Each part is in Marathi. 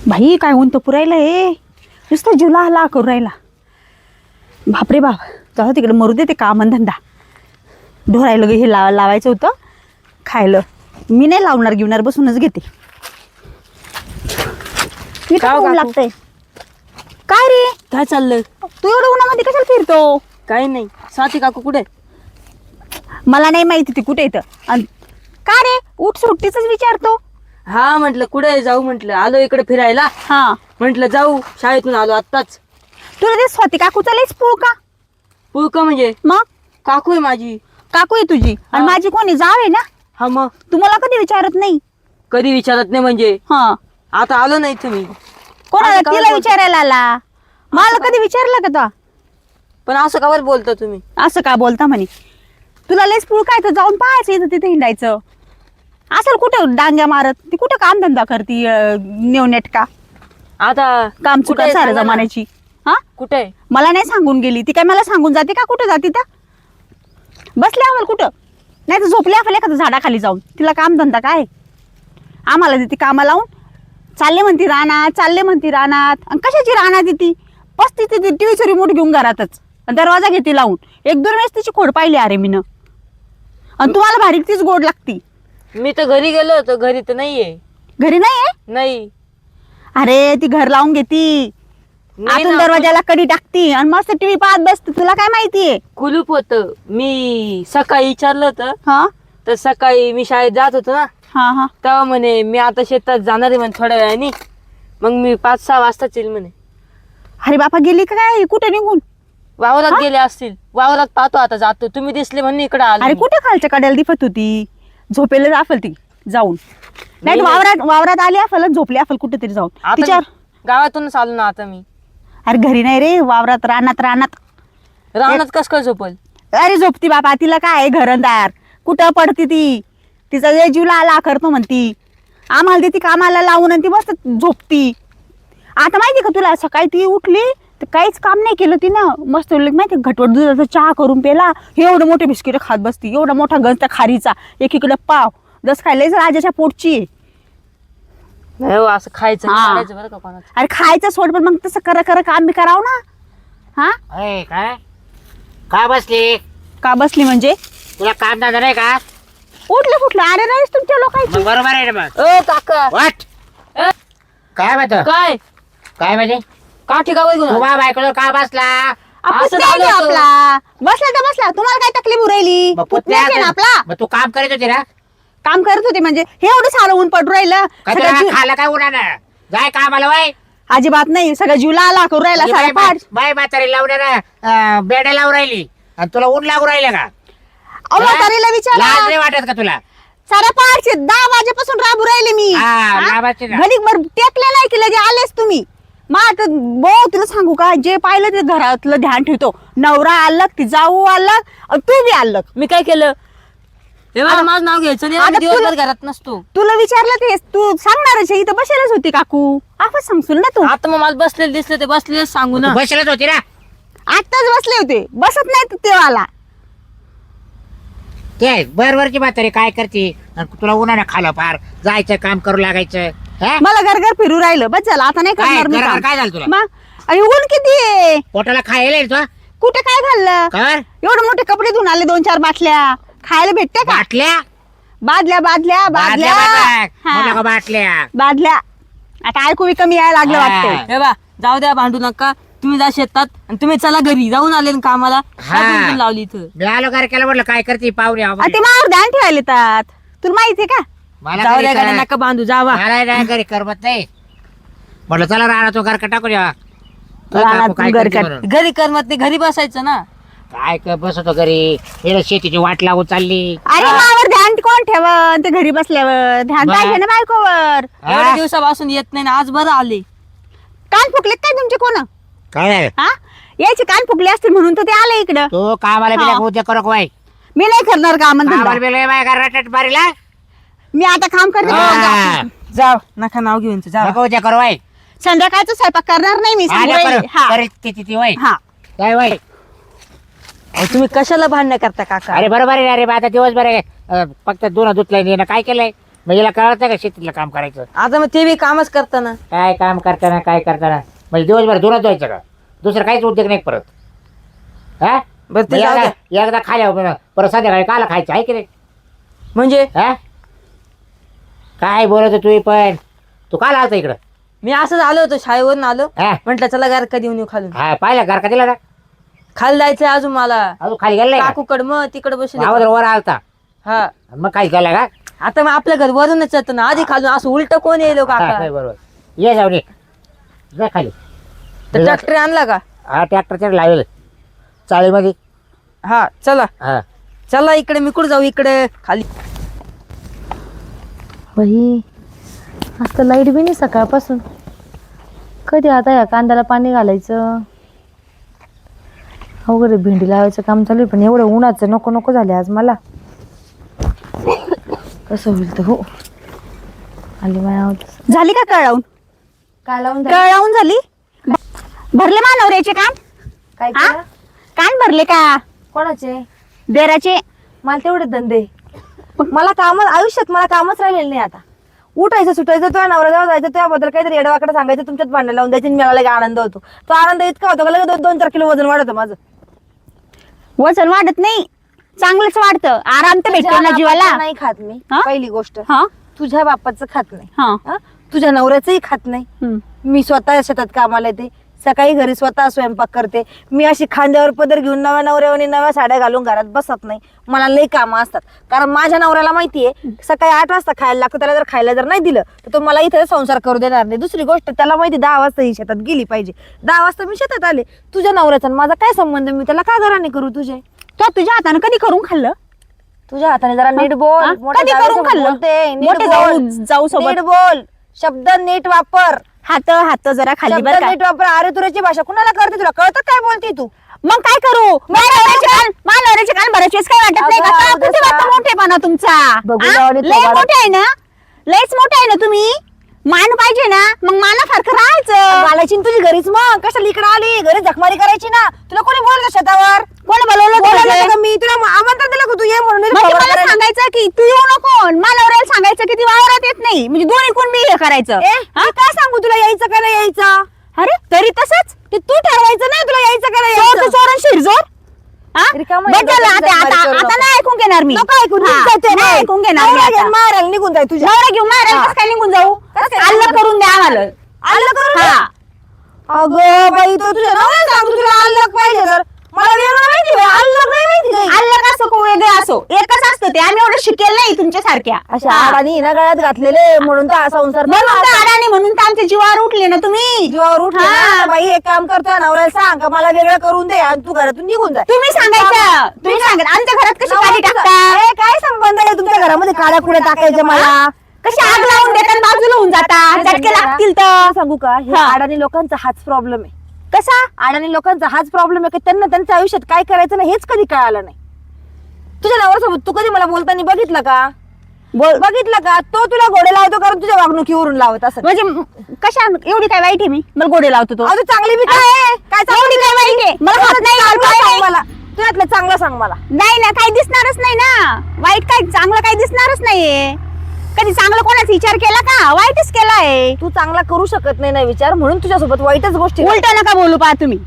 भाई काय ऊन तर पुरायला हे नुसतं जुला हला करू राहिला. बापरे बाप, जाऊ तिकडे मरू दे ते काम धंदा. ढोरायला हे लावायचं होतं खायला. मी नाही लावणार घेणार, बसूनच घेते. ऊन लागतंय. काय रे काय चाललंय? तू एवढं उन्हामध्ये कशाला फिरतो? काही नाही. स्वाती काकू कुठे? मला नाही माहिती ती कुठे येतं. का रे उठ सुट्टीच विचारतो? हा म्हटलं कुठे जाऊ, म्हटलं आलो इकडे फिरायला. हा म्हटलं जाऊ, शाळेतून आलो आत्ताच. तुला ते स्वाती काकूचा लयच पूळ का? पुळका म्हणजे मग काकू आहे माझी. काकू आहे तुझी आणि हा. माझी कोणी जाव आहे ना. हा मग तुम्हाला कधी विचारत नाही? कधी विचारत नाही म्हणजे हा आता आलो नाही तुम्ही. कोणाला? असं का तिला बोलतो? विचारायला आला. मला कधी विचारलं का तो? पण असं का बरं बोलता तुम्ही? असं का बोलता म्हणे? तुला लयच पूळ काय, तर जाऊन पाहायचं इथं तिथे हिंडायचं. असेल कुठं डांग्या मारत. ती कुठं काम धंदा करती नेवनेट का? आता काम कुठे चुका आहे साऱ्या सांगा ना. जमान्याची. हा कुठे आहे? मला नाही सांगून गेली ती. काय मला सांगून जाते का कुठं जाते? तर बसले आम्हाला कुठं नाही तर झोपले आम्हाला एखाद्या झाडाखाली जाऊन. तिला काम धंदा काय? आम्हाला देते कामा लावून. चालले म्हणती रानात, चालले म्हणती रानात. आणि कशाची रानात येते? पसती ती टीव्हीचं रिमोट घेऊन घरातच दरवाजा घेते लावून. एक दोन वेळेस तिची खोड पाहिली अरे मीनं. आणि तुम्हाला भारी तीच गोड लागती. मी तर घरी गेलो होतो, घरी तर नाहीये. घरी नाही आहे? नाही अरे ती घर लावून घेती. नाही आतून ना, दरवाजाला कडी टाकती आणि मस्त टीव्ही पाहत बसते. तुला काय माहितीये? कुलूप होत. मी सकाळी विचारलं होतं, हा तर सकाळी मी शाळेत जात होतो ना, हा हा तेव्हा म्हणे मी आता शेतात जाणार आहे म्हणे थोड्या वेळाने. मग मी 5-6 वाजताच येईल म्हणे. अरे बापा गेली का काय? कुठे निघून? वावरात गेले असतील. वावरात पाहतो आता जातो. तुम्ही दिसले म्हणून इकडे आलो अरे मी. कुठे खालच्या कड्याला दिसत होती? झोपेला जाफल ती जाऊन. नाही नाही. वावरात आली अफल झोपली अफल कुठेतरी जाऊन आता तिच्यावर. गावातूनच आलो ना आता मी. अरे घरी नाही रे, वावरात रानात रानात. रानात कस काय झोपल? अरे झोपती बाबा. तिला काय आहे घरंदार? कुठं पडती ती? तिचा जे जीवला आला करतो म्हणती. आम्हाला देती कामाला लावून आणि ती मस्त झोपती. आता माहिती का तुला, सकाळी ती उठली तर काहीच काम नाही केलं तिनं. मस्त माहिती घटवट दुधाचा चहा करून पेला. हे एवढं मोठे बिस्किट खात बसती. एवढा मोठा गंज त्या खारीचा. एकीकडे पाव. जस खायलाच राजाच्या पोटची आहे. नाही हो, असं खायचं नाही, हा. काढायचं बरं का कोणाचं. अरे खायचं सोड, पण मग तसं कर काम बी करावं ना. हा अय काय काय बसली? का बसली म्हणजे? तुला काम धंदा नाही का? उठलं कुठलं? अरे नाहीच तुमच्या लोकांची. मग बरोबर आहे ना मग. ओ काका. वाट ए, काय म्हणतो? काय काय म्हणजे काठी का तू बा बायकोला का बसला? आपण असं नाही झालं होतं. आपला बसला तर बसला. तुम्हाला काय तकलीफ उरायली? मग पुतण्याच आहे ना आपला. मग तू काम करीत होती ना? काम करत होते म्हणजे हे एवढं सारं ऊन पडू राहिलं. काय सगळं तुला जीव- खायला काय उन्हानं? जाय कामाला वय. अजिबात नाही. सगळं जीवला आला करू राहिला सारा पाठ. बाय म्हातारी लावण्याला बेड्या लावून राहिली आणि तुला ऊन लागू राहिलं का? म्हातारीला लाज विचारा. नाही वाटत का तुला? सारा पाठचे 10 वाजेपासून राबू राहिले मी. हा, हा? राबायचे ना. घरी भर टेकले नाही की लगे आलेच तुम्ही. मग आता भाऊ तुला सांगू का, जे पाहिलं ते घरातलं ध्यान ठेवतो. नवरा अलग, ती जाऊ अलग, आणि तू बी अलग. मी काय केलं? हे बघा, माझं नाव घ्यायचं नाही. आता आम्ही दिवसभर तुला- घरात नसतो. तुला विचारलं तेच तू सांगणारच आहे. इथं बसेलच होती काकू. आपण सांगशील ना तू. आता मग मला बसलेले दिसले ते बसलेले सांगू ना. तू बसलच होती ना? आत्ताच बसले होते. बसत नाही तर ते आला. ते बरवरची म्हातारी काय करते आणि तुला उन्हानं खालं फार जायचं काम करू लागायचं. हा? मला घर फिरू राहिलं. बस झालं आता नाही काय करणार मी घरावर काम. काय झालं तुला? मग अरे ऊन किती आहे? पोटाला खायला आहे तुला? कुठे काय घाललं? कर एवढे मोठे कपडे धुवून आले. 2-4 बाटल्या खायला भेटते का? बाटल्या बादल्या बादल्या बाटल्या बादल्या मोठ्या हा, का बाटल्या? बादल्या. आता ऐकू बी कमी यायला लागलं हा. वाटतंय. हे बा, जाऊ द्या, भांडू नका. तुम्ही जा शेतात आणि तुम्ही चला घरी. जाऊन आले ना कामाला. हा. काय गुणगुण लावली इथं. मी आलो घर केलं म्हटलं काय करते पाहुणे आणि ते मावर ध्यान ठेवायला येतात. तुला माहितीये का? मला जाऊ घरी द्या, कर- गाड्या नका बांधू. जावा. मला नाही घरी करमत नाही. म्हटलं चला राहणार तो घर टाकून या. रानात काय घर करते कर. म्हणून. घरी करमत नाही, घरी बसायचं ना. काय बसतो घरी हे शेतीची वाट लागून चालली. अरे मावर ध्यान कोण ठेवन? ते घरी बसल्यावर ध्यान बरं. पाहिजे ना बायकोवर. हा? एवढ्या दिवसापासून येत नाही ना, आज बरं आले. कान फुकले काय तुमचे कोण? काय झालं? हा याचे कान फुकले असतील म्हणून तर ते आले इकडं. तू कामाला हा. बिला उद्या करू बाय. मी नाही करणार काम कामाला बिला बाय का रटट मारीला? मी आता काम करते. हा. जाव, नका नाव घेऊन जावा. नको उद्या करू बाय. संध्याकाळचा स्वयंपाक करणार नाही मी. सांगू आल्या राहिली. करू. हा करीत ती वय. हा काय वय? अहो, तुम्ही कशाला भांडणं करता काका? अरे बरोबर आहे. अरे बा आता दिवसभर आहे. फक्त दोन धुतलंय काय केलंय? मग याला कळत नाही का शेतीतलं काम करायचं? आता मग ते बी कामच करताना. काय काम करताना काय करताना म्हणजे दिवसभर धुणं धुवायचं का? दुसरं काहीच उद्योग नाही परत. हा बरं ते मग जाऊ द्या. एकदा खाल्या परत संध्याकाळी काला खायचं आहे की नाही? म्हणजे हा काय बोलत तू पण? तू काल आलता इकडं? मी असंच आलो होतो शाळेवरून आलो. हा म्हटलं चला घर कधी येऊन येऊ खालून. हा पाहिलं घर का दिला ना? खाली जायचंय अजून मला. अजून खाली गेला काकूकड मग तिकडे बसले. आवाज वर आलता हा मग काय केलं का? आता मग आपल्या घर वरूनच येतं ना, आधी खालून असं उलट कोण येईल हा, काका? नाही, बरोबर. ये जाऊन ये जा खाली. तर ट्रॅक्टर आणला का? हा ट्रॅक्टरच्या लावेल चाळीमध्ये. हा चला हा चला इकडे, मी कुठं जाऊ इकडे खाली. बाई आज तर लाईट बी नाही सकाळपासून. कधी आता या कांद्याला पाणी घालायचं? अवघड आहे, भेंडी लावायचं काम चालू आहे पण एवढं उन्हाचं नको नको झाले आज मला. कसं होईल तर हो. आली माया झाली का कळवून? काय लावून कळवून झाली? भरले मानवऱ्याचे कान? काय हा? केलं? कान भरले का कोणाचे? देराचे? मला तेवढे धंदे. मला काम आयुष्यात मला कामच राहिलेलं नाही आता. उठायचं सुटायचं, तुझ्या नवरा जाऊ जायचं, त्याबद्दल काहीतरी येडवाकडे सांगायचं, तुमच्यात भांडण लावून द्यायची, मला लगे आनंद होतो. तो आनंद इतका होतो का लगेच 2-4 किलो वजन वाढतं माझं. वजन वाढत नाही, चांगलंच वाढतं. आराम तर भेटतो ना तुझ्या जीवाला. बापाचं नाही खात मी, हा? पहिली गोष्ट. हा तुझ्या बापाचं खात नाही, हा हा? तुझ्या नवऱ्याचंही खात नाही. हम्म. मी स्वतः शेतात कामाला येते, सकाळी घरी स्वतः स्वयंपाक करते. मी अशी खांद्यावर पदर घेऊन नव्या नवऱ्यावर नव्या साड्या घालून घरात बसत नाही. मला लई कामं असतात, कारण माझ्या नवऱ्याला माहितीये सकाळी 8 वाजता खायला लागतं. त्याला जर खायला जर नाही दिलं तर तो मला इथे संसार करू देणार नाही. दुसरी गोष्ट, त्याला माहिती 10 वाजता ही शेतात गेली पाहिजे. 10 वाजता मी शेतात आले. तुझ्या नवऱ्याचा आणि माझा काय संबंध? मी त्याला का घराने करू? तो तुझ्या हाताने कधी करून खाल्लं? तुझ्या हाताने जरा नीट बोल. हा? मोठ्या कधी जावेसोबत करून खाल्लं? बोलते, नीट मोठे बोल. जाऊ सोबत नीट बोल, शब्द नीट वापर. हात जरा खाली शब्द बरं का? नीट वापर. अरे तुझ्याची भाषा कुणाला करते? तुला कळतं काय बोलते तू? मग काय करू? मानवऱ्याचे कान भरायचे काय वाटत नाही का? अगं, का कुठे अगं, वाटतं मोठेपणा तुमचा? बघू हा? लावणी लय थोबाड. मोठे आहे ना, लयच मोठे आहे ना तुम्ही. मान पाहिजे ना, मग मानासारखं राहायचं. घालायची ना तुझी घरीच. मग कशाला इकडे आली? घरी झकमारी करायची ना. तुला कोणी बोललं शेतावर? कोण बोलवलं तुला? बोलायला का मी तुला आमंत्रण दिलं का तू ये म्हणून? म्हणजे थोबाड मला करायला. सांगायचं की तू येऊ नको, मानवऱ्याला सांगायचं की ती वावरात येत नाही, म्हणजे दोन्ही कोण मी हे करायचं. ए, मी काय सांगू तुला यायचं का नाही यायचं? अरे तरी तसंच ते तू ठरवायचं नाही तुला यायचं का नाही चोर यायचं. तू चोर आणि शिरजोर. हा? रिकामं बस झालं, आहे, आता डोक्यात आता करू आता नको. नाही ऐकून घेणार मी. नको ऐकून, हा, निघून जायचं नाही नाही. ऐकून घेणार मी नवरा आता. घेऊन मारायला निघून जाय तुझ्या. नवरा घेऊन मारायला हा. कसं काय निघून जाऊ? कसं काय अल्ल निघून करून द्या आम्हाला. आलं करून हा. दे. अगं बाई, तो तुझ्या नवऱ्याला सांगतो तुला आल्लक पाहिजे तर. मला वेगळं माहिती बाई, आल्लक नाही माहिती काही. अल्ल असो को वेगळं असो, एकच असतं ते. आम्ही एवढं शिकेल नाही तुमच्यासारख्या. अशा हा. आडानी ना गळ्यात घातलेले म्हणून तर हा संसार म्हणून तर अडाणी, म्हणून तर आमच्या जीवावर उठले ना तुम्ही. जीवावर उठले हा. ना, बाई एक काम करतोय, नवऱ्याला सांग का मला वेगळं करून दे आणि तू घरातून निघून जा. तुम्ही सांगायचं, तुम्ही सांगा आमच्या घरात कशी काडी टाकता, ए, काय संबंध आहे तुमच्या घरामध्ये काड्या कुड्या टाकायच्या मला? कशी आग लावून देतात, बाजूला होऊन जाता, झटके लागतील तर. सांगू का, हे हा. अडाणी लोकांचा हाच प्रॉब्लेम आहे. कसा? अडाणी लोकांचा हाच प्रॉब्लेम आहे की त्यांना त्यांच्या आयुष्यात काय करायचं ना हेच कधी कळालं नाही. तुझ्या नवऱ्यासोबत तू कधी मला बोलताना बघितलं का? बघितलं का? तो तुला घोडे लावतो कारण तुझ्या वागणुकीवरून लावत असं. म्हणजे कशा एवढी काय वाईट आहे मी? मला गोडे लावतो तो. अजून चांगली बी काय आहे? काय एवढी काय वाईट आहे? मला हात नाही लावतो, काय नाही. मला तुझ्यातलं चांगलं सांग मला. नाही ना, काही दिसणारच नाही ना. वाईट काय, चांगलं काही दिसणारच नाहीये. कधी चांगलं कोणाचा विचार केला का? वाईटच केलाय. तू चांगला करू शकत नाही ना विचार, म्हणून तुझ्यासोबत वाईटच गोष्टी उलट नका बोलू पहा तुम्ही.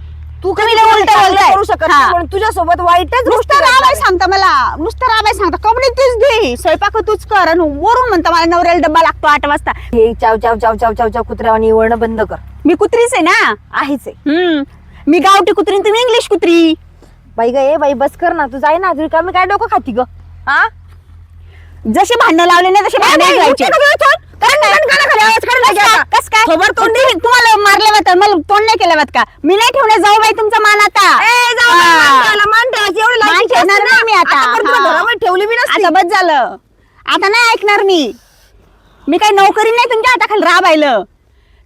तू तुम्ही कधी लय उलटं चांगलं बोलताय. करू शकत हा. नाही म्हणून तुझ्यासोबत वाईटच गोष्टी नुसतं राबाय घडणार. सांगता मला, नुसतं राबाय सांगता. कपडे तूच धुई, स्वयंपाक तूच कर, आणि वरून म्हणता मला नवऱ्याला डब्बा लागतो 8 वाजता. हे चाव चाव चाव चाव चाव चाव कुत्र्यावानी वळणं बंद कर. मी कुत्रीच आहे ना. आहेच आहे. मी गावठी कुत्री, तुम्ही इंग्लिश कुत्री. बाई ग, ए बाई बस कर ना, तू जाय ना. तुझी कमी काय डोकं खाती ग? हा, जसे भांडणं लावले नाही तसे भांडण घ्यायचे. कस काय खबर तोंडी तुम्हाला मारले होत, मला तोंड नाही केलं होत का? मी नाही ठेवणार जाऊ बाई तुमचा मान आता. मान ठेवायची एवढी मान लायकीची ठेवणार असते नाही ना. मी आता. आतापर्यंत तुला हा. घरामध्ये ठेवली बी नसती. आता बस झालं, आता नाही ऐकणार मी. मी काही नोकरी नाही तुमच्या हाताखाली राबायलं.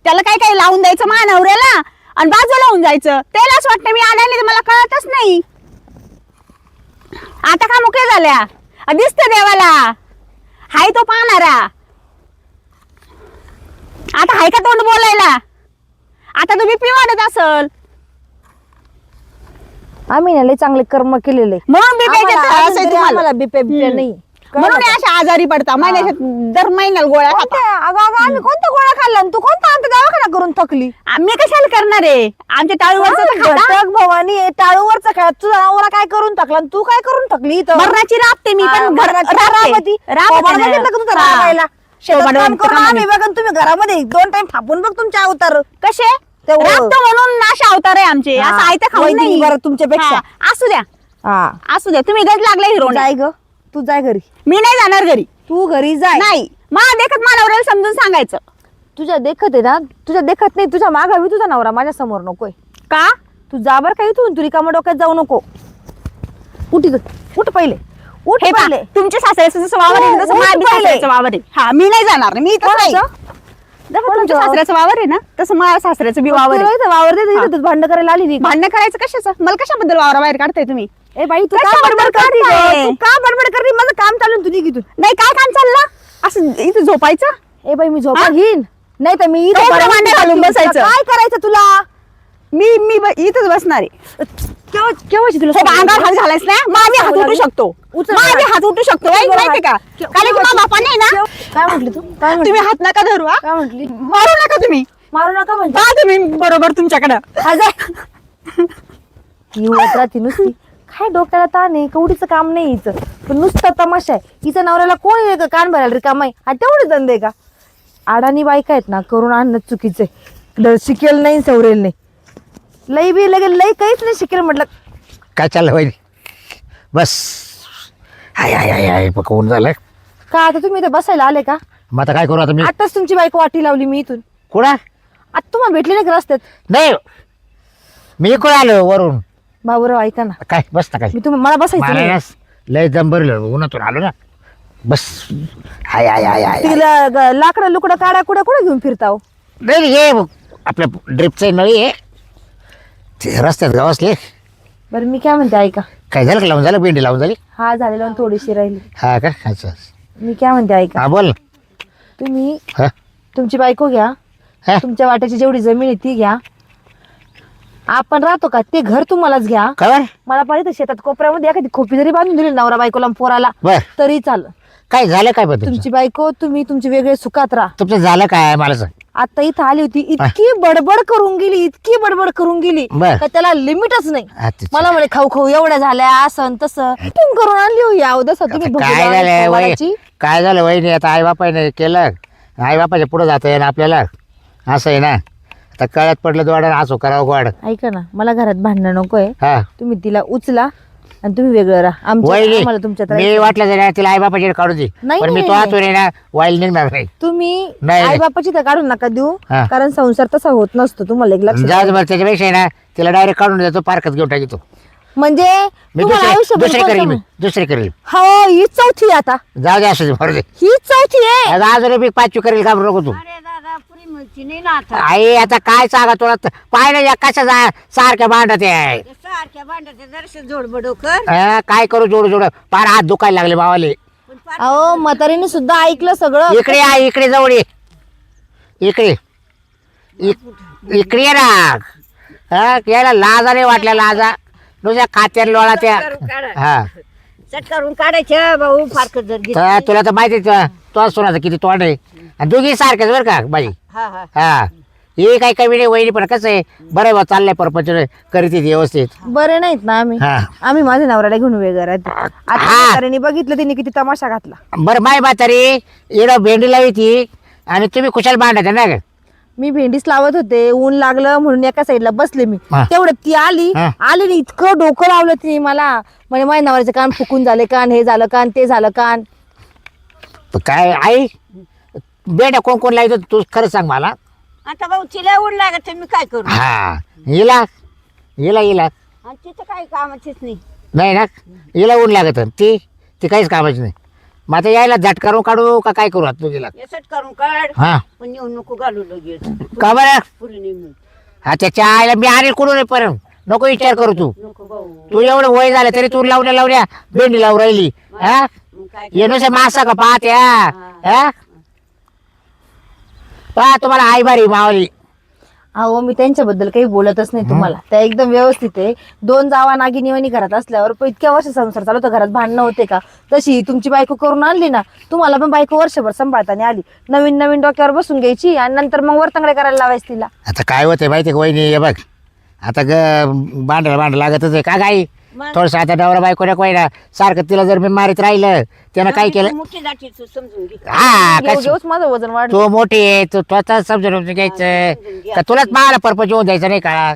त्याला काय काय लावून द्यायचं मानवऱ्याला आणि बाजूला होऊन जायचं. त्याला असं वाटतं मी आणायला, तर मला कळतच नाही. आता का मुके झाल्या? दिसत देवाला, हाय तो पाहणारा. आता हाय का तोंड बोलायला? आता तो बीपी वाढत असल. आम्ही ना लय चांगले कर्म केलेले. म्हणून बीपी आम्हाला असं अजून तरी तुम्हाला. आम्हाला बिप्या बिप्या हम्म. नाही. म्हणून हे अशा आजारी पडता महिन्याच्या दर महिन्याला गोळ्या खाता. अगं आम्ही कोणत्या गोळ्या खाल्ल्या आणि तू कोणता आमचा दवाखाना करून थकली? आम्ही कशाला करणार आहे? आमच्या टाळूवरचं तर खाता. घटक भवानी टाळूवरचा खेळ तुझा नवरा काय करून टाकला आणि तू काय करून टाकली इथं? मरणाची राबते मी पण मरणाची राबते. कोंबडा बघितलं का तुझं राबायला? शेतात काम करून आम्ही बघा आणि तुम्ही घरामध्ये 2 टाइम थापून बघ तुमचे अवतार कसे तेवढं. राबतो म्हणून असे अवतार आहे आमचे. हा. असं आयतं खाऊन वैदिक नाही. बरं तुमच्यापेक्षा. हा, असू द्या हा असू द्या. तुम्ही गज लागले हिरो. जाय ग तू जाय घरी. मी नाही जाणार घरी. तू घरी जाय. नाही मला देखत मानवऱ्याला समजून सांगायचं. तुझ्या देखत आहे ना, तुझ्या देखत नाही, तुझ्या मागावी तुझा नवरा माझ्या समोर नकोय. का तू जा बर का इथून, तू रिकामा डोक्यात जाऊ नको. उठ इथं. उठ पहिले उठ हे पहा, पहिले. तुमच्या सासऱ्याचं जसं वावर आहे ना, तसं उठ माझ्या बी पहिले. सासऱ्याचं वावर आहे. हा मी नाही जाणार. मी इथंच राहीन. कोणाचं? जसं कोणाचं तुमच्या वावर? सासऱ्याचं वावर आहे ना, तसं माझ्या सासऱ्याचं बी वावर तुला आहे. इथं वावर दे, इथं भांडण करायला आली नाही का? भांडण करायचं कशाचं? मला कशाबद्दल वावराबाहेर काढताय तुम्ही? ए बाई तू कशा का बडबड बडबड करती करताय? ग? तू का बडबड करती? माझं काम चालू आहे, तू निघ इथून. नाही काय काम चाललं असं इथं झोपायचं? ए बाई मी झोपा हा? घेईन, नाही तर मी इथं एवढं बरं भांडण घालून बसायचं. काय करायचं तुला? इथंच बसणार आहे. केव्हाची तुला हे अंगावर हात घालायच ना, मग आम्ही हात उठू शकतो. उचल मग आम्ही हात. हात उठू शकतो. माहिती का? कारण की बाबा नाही ना. काय म्हटली तू? काय म्हटली? तुम्ही हात नका धरू. हा? काय म्हटली? मारू नका तुम्ही. मारू नका म्हणजे पहा तुम्ही बरोबर तुमच्याकडं. ही उलट राहती नुसती. काय डोक्याला ताण आहे, कवडीचं काम नाही हिचं, पण नुसता तमाशा आहे. हिच्या नवऱ्याला कोण आहे का कान भरायला रिकाम आहे? हा तेवढे धंदे का? अडाणी बायका आहेत ना, करून आणणं चुकीचं. शिकेल नाही सवरेल नाही, लई बी लगे लई काहीच नाही शिकेल म्हटलं. काय चाललं वहिनी? बस हाय हाय हाय हाय पकवून झालं. का आता तुम्ही इथे बसायला आले का? मग आता काय करू आता मी? आताच तुमची बायको वाटी लावली मी इथून. कुणा? आता तुम्हाला भेटले नाही का रस्त्यात? नाही मी इकडे आलो वरून. बाबूराव ऐका ना, काय बस ना काय मी मला बसायचं मला नाही. ना लय दम भरलं उन्हातून आलो ना. बस हाय हाय हाय हाय हाय. तिला लाकडं लुकडं काड्या कुठं कुठं घेऊन फिरताव? नाही हे आपल्या ड्रिपचं नळी आहे ते रस्त्यात गावासले. बरं मी काय म्हणते ऐका. काय झालं का लावून झालं? भेंडी लावून झाली? हा झालेला आणि थोडीशी राहिली. हा का? अच्छा मी काय म्हणते ऐका. हा बोल ना. तुम्ही हा तुमची बायको घ्या, हा तुमच्या वाट्याची जेवढी जमीन आहे ती घ्या. आपण राहतो का ते घर तुम्हालाच घ्या. काय मला पाहिजे शेतात कोपऱ्यामध्ये एखादी खोपी जरी बांधून दिली नवरा बायकोला आणि पोराला बर तरी चाल. काय झालं काय बद्दल? तुमची बायको तुम्ही तुमचे वेगळे सुखात राहा. तुमचं झालं काय मला सांग. आता इथं आली होती, इतकी बडबड करून गेली, इतकी बडबड करून गेली बर. का त्याला लिमिटच नाही. अच्छा. मला म्हणे खाऊ खाऊ एवढ्या झाल्या असं तसं तुम्ही करून आणली हो या तसं तुम्ही आता भोगी काय लावली झालं वय पोराची. काय झालं वहिनी? आता आई बापाने केलं, आई बापाच्या पुढे जाता येईन आपल्याला, असं आहे ना. आता कळत पडलं दोडा असो करावं गोड. ऐका ना, मला घरात भांडणं नकोय. हा तुम्ही तिला उचला आणि तुम्ही वेगळं राहा. वहिनी आम्हाला तुमच्यात मी राहायचं. वाटलं जरा तिला आई बापाची काढू दे, नाही, पण मी नाही, तो नाही. हातून आहे ना वाईल निघणार नाही. तुम्ही नाही. आई बापाची तर काढून नका देऊ, हा. कारण संसार तसा होत नसतो. तुम्हाला एक लक्षात जाऊ दे बरं, त्याच्यापेक्षा आहे ना तिला डायरेक्ट काढून देतो, पार्कच घेऊन टाकतो. म्हणजे मी तुम्हाला आयुष्यभर दुसरे कोण करेल, मी समज- दुसरे करेल. हो ही चौथी आता, जाऊ दे असं दे, बरं दे. ही चौथी आहे. आता अजून मी 5 करेल का नको तू? आई आता काय सांगा तुला, पाहिलं या कशा सारख्या भांडत आहे. सारख्या भांड्याचे दर्शन जोडबडो कर काय करू जोड जोड पार हात दुखायला लागले मावाले. अहो म्हातारीने सुद्धा ऐकलं सगळं. इकडे या, इकडे जवळ ये, इकडे इकडे ये ना. हा याला लाजा नाही वाटल्या, लाजा नुसत्या खात्यात लोळा त्या. हा चट करून काढायच्या भाऊ फारकत जर घेतली. तर तुला तर माहितीच तो सोनाचं किती तोंड आहे, आणि दोघी सारखेच बरं का बाई. हा हा हा हे काही कमी नाही वहिनी, पण कसं आहे बरं बा चाललंय परपंच करीत येते व्यवस्थित. बरे नाहीत ना आम्ही. हा. आम्ही माझ्या नवऱ्याला घेऊन वेगळं राहतो. आता हा. म्हातारीने बघितलं तिने किती तमाशा घातला. बरं माय म्हातारी एवढं भेंडी लावी ती, आणि तुम्ही कुशाल भांडायचं ना ग. मी भेंडीच लावत होते, ऊन लागलं म्हणून एका साईडला बसले मी. हा. तेवढं ती आली हा. आली आणि इतकं डोकं लावलं तिने मला. म्हणजे माझ्या नवऱ्याचे कान फुकून झाले, कान हे झालं, कान ते झालं, कान. काय आई बेड्या कोण कोण लावतो तू खरं सांग मला. आता भाऊ तिला ऊन लागत मी काय करू? हा हिला हिला हिला आणि तिचं काही कामाचीच नाही. नाही ना, हिला ऊन लागत ती ती काहीच कामाची नाही. मग आता यायला झटकारून काढू का काय करू आता तुझीला? यसट करून काढ हा पण येऊन नको घालू लगेच. का बरं? पुरी नाही मिळत. हा त्याच्या आईला मी आणेल कुठून आहे परत, नको विचार करू तू. नको भाऊ तू एवढं वय झालं तरी तू लावण्या लावण्या भेंडी लावून राहिली. हा मग काय ये नुसते मासा का पाहत्या. हा पहा तुम्हाला आई बारी मावली. अहो मी त्यांच्याबद्दल काही बोलतच नाही तुम्हाला, त्या एकदम व्यवस्थित आहे. 2 जावा नागिनीवानी घरात असल्यावर पण इतक्या वर्ष संसार चालू होता, घरात भांडणं होते का? तशी तुमची बायको करून आणली ना, तुम्हाला पण बायको वर्षभर सांभाळताना आली. नवीन नवीन डोक्यावर बसून घ्यायची आणि नंतर मग वरतंगडे करायला लावायचं तिला. आता काय होते माहिती का वहिनी, हे बघ आता भांड लागतच आहे का गाई. थोडस आता नवरा बायको ना सारखं तिला जर मी मारित राहिलं त्यानं काय केलं. मोठी जाती तू समजून घे. हा घेऊ घेऊच माझं वजन वाढ. तू मोठी आहे, तू स्वतः समजून घ्यायचं का तुलाच मला परपंच येऊन द्यायचं नाही का.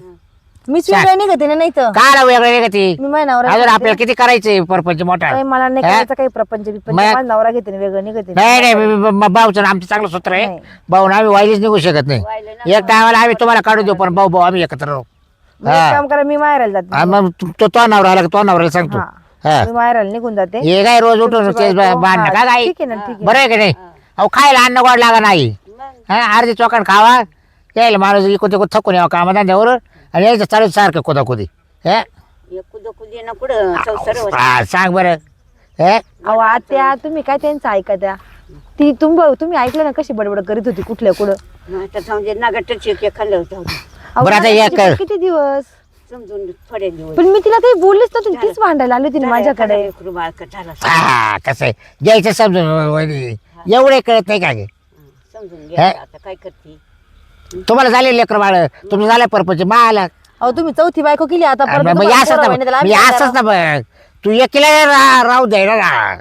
मीच वेगळं निघते ना, नाही तर काला वेगळं नाही का ती. मी माझ्या नवरा अजून आपल्याला किती करायचंय परपंच मोठा. काही मला नाही करायचं काही प्रपंच बिपंच. माझा नवरा घेते ना वेगळं निघते. नाही नाही भाऊचं आमचं चांगलं सूत्र आहे. नाही. भाऊ आम्ही वाईलीच निघू शकत नाही. एक टायमाला आम्ही तुम्हाला काढून देऊ पण भाऊ आम्ही एकत्र राहू. मी एक काम करा, मी माहेरायला जाते. हा, मग तो नवरा आला तो नवऱ्याला सांगतो. हा. हा मी माहेरायला निघून जाते. हे काय रोज उठून तेच बांधणं का काय. ठीक आहे ना, ठीक आहे. बरं आहे का नाही. अहो खायला अन्न गोड लागा नाही. हा अर्धी चोकण खावा यायला माणूस इकडे तिकडे थकून यावं कामाधंद्यावर आणि यायचं चालू सारखं कोदाकुदी. हे कुदे ना कुठं संसार होता. हा, सांग बरं. हे अहो आत्या तुम्ही काय त्यांचं ऐका त्या. ती तुम्ही ऐकलं ना कशी बडबड करीत होती कुठल्या कुठं. आता समजे नागटच एक खाल्लं होतं. अहो, बरं आता मला एक किती किती दिवस. समजून थोडे दिवस पण मी तिला काही बोललीच नव्हती, तीच भांडायला आली होती माझ्याकडे. लेकरू बाळकं झालं. हा कसं आहे घ्यायचं समजून वहिनी. एवढे कळत नाही का गे. समजून घ्या आता काय करते. तुम्हाला झाले लेकर बाळ तुमचं झालं परपंच मला. अहो तुम्ही चौथी बायको केली आता परत मग तुम्हाला असंच पोरं ना होईना, त्याला मी आम्ही काय असंच करावं? ना बघ तू एकीला राहू दे ना.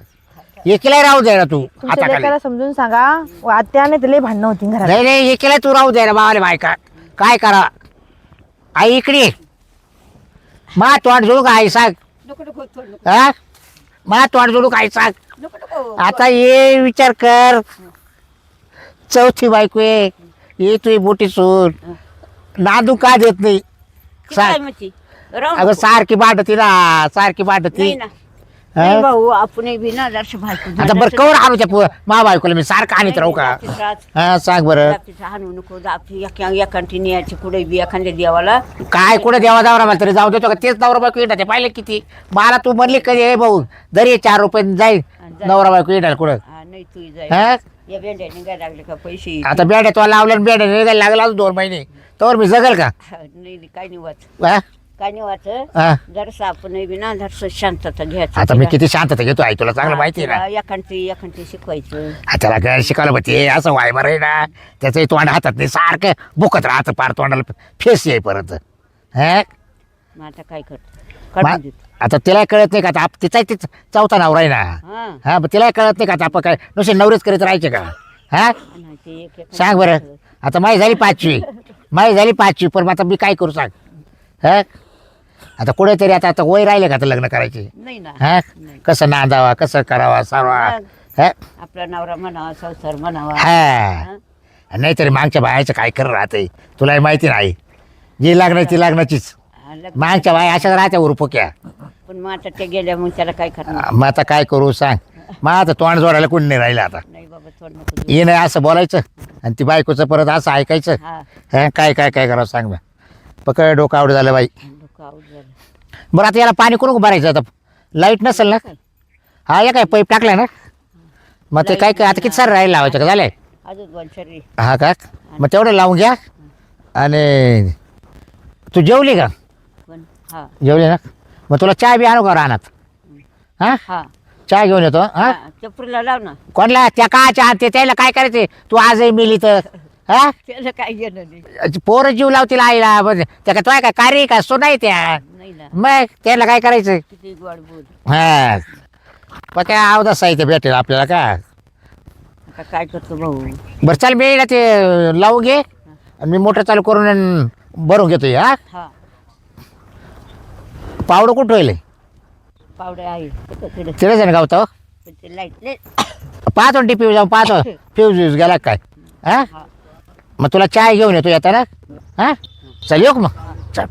एकीला राहू दे ना तू तुमच्या हाताखाली. लेकाला समजून सांगा. आत्या नाही लय भांडणं होती घरात. नाही नाही एकीला तू राहू दे ना बाबाले बायका काय करा. आई इकडे मा तोंड जोडू का आई सांग. नको नको थोडं हा मा तोंड जोडू का आई सांग. नको नको. आता ये विचार कर चौथी बायको आहे ये तुझी मोठी सून नादू का देत नाही ती काय सांग. म्हणते? राहू अगं नको. सारखी बांधती ना सारखी बांधती. नाही ना. हा? नाही भाऊ आपण बी ना जरशी बायको आता बरं कवर आणू त्या मा बायकोला मी सारखं आणत राहू का. हा सांग बरं हाणू नको एकांटी न्यायची कुठे बी एखाद्या देवाला. काय कुठे देवा दावरा मला तरी जाऊ देतो का तेच नवरा बायको येणार ते पाहिले किती. मला तू म्हणली कधी ए भाऊ जरी 4 रुपये जाईल नवरा बायको येणार कुठं. हा, नाही तू हा? या बेंड्या निघायला लागले का पैसे. आता बेड्या तो लावल्या बेड्या निघायला लागला 2 महिने तर मी जगल का. हा, नाही नाही, काय नाही वाच हा? काय नाही वाच. हा? जरसं आपण बी ना जरसं शांतता घ्यायचं. आता मी किती शांतता घेतो आई तुला चांगलं माहिती आहे ना. एकांटी शिकवायचं. त्याला काय शिकायला पाहिजे असं वाय बरं आहे ना त्याचं तोंड हातात नाही सारखं बुकत राहतं पार तोंडाला फेस येईपर्यंत. हा मग आता काय करतो काढून देतो. आता तिला कळत नाही का आता तिचा चौथा नवरा आहे ना. हा हा मग तिला कळत नाही का आता आपण काय नुसते नवरेच करीत राहायचे का. हा नाही, ते एक सांग बरं आता माझी झाली 5वी पण आता मी काय करू सांग. हा आता कुठेतरी आता वय राहिले का आता लग्न करायचे. नाही ना. हा कसं नांदावा कसं करावा सारवा. हा आपला नवरा म्हणावा संसार म्हणावा. हा नाहीतरी मागच्या बायाचं काय कर राहते तुला माहिती नाही. जी लागणार ती लागण्याचीच हा, लग्न- मागच्या बाया अशाच राहत्या उरपोक्या. पण मग आता ते गेल्या मग त्याला काय करणार. मग आता काय करू सांग. मग आता तोंड जोडायला कोणी नाही राहिलं आता. नाही बाबा थोडं नको देऊ. ये नाही असं बोलायचं आणि ती बायकोचं परत असं ऐकायचं. हा हा काय काय काय करावं सांग बा. पकड डोकं आवड झालं बाई. डोकं आऊट झालं. बरं आता याला पाणी कोण भरायचं आता लाईट नसेल ना. हा या काय पाईप टाकलाय ना मग ते काय काय आता किती सारं राहील लावायचं का झालंय. अजून 2 शरीर. हा का मग तेवढं लावून घ्या. आणि तू जेवली का पण हा जेवली ना मग तुला चहा बी आणू का रानात. हा हा चहा घेऊन येतो. हा चपरीला लाव ना. कोणला त्या का चहा ते त्याला काय करायचे तू आजही मिली तर. हा त्याला काय घेणं नाही. पोरं जीव लावतील आईला त्या का तो काय कार्य का सो नाही त्या नाही ना. मग त्याला काय करायचं. किती गोड बोल. हा पण काय अवधा साहित्य भेटेल आपल्याला का. आता काय करतो भाऊ. बरं चाल मी ना ते लावून घे आणि मी मोटर चालू करून आणि भरून घेतो. हा हा पावडं कुठं होईल पावडे आहे तिकडे. तिथेच आहे ना गावतो. पण ते लाईट पाहतो ना टिपी जाऊन पाहतो फ्यूज व्यूज गेला काय. हा मग तुला चहा घेऊन येतो येताना. हा चल येऊ का मग चल.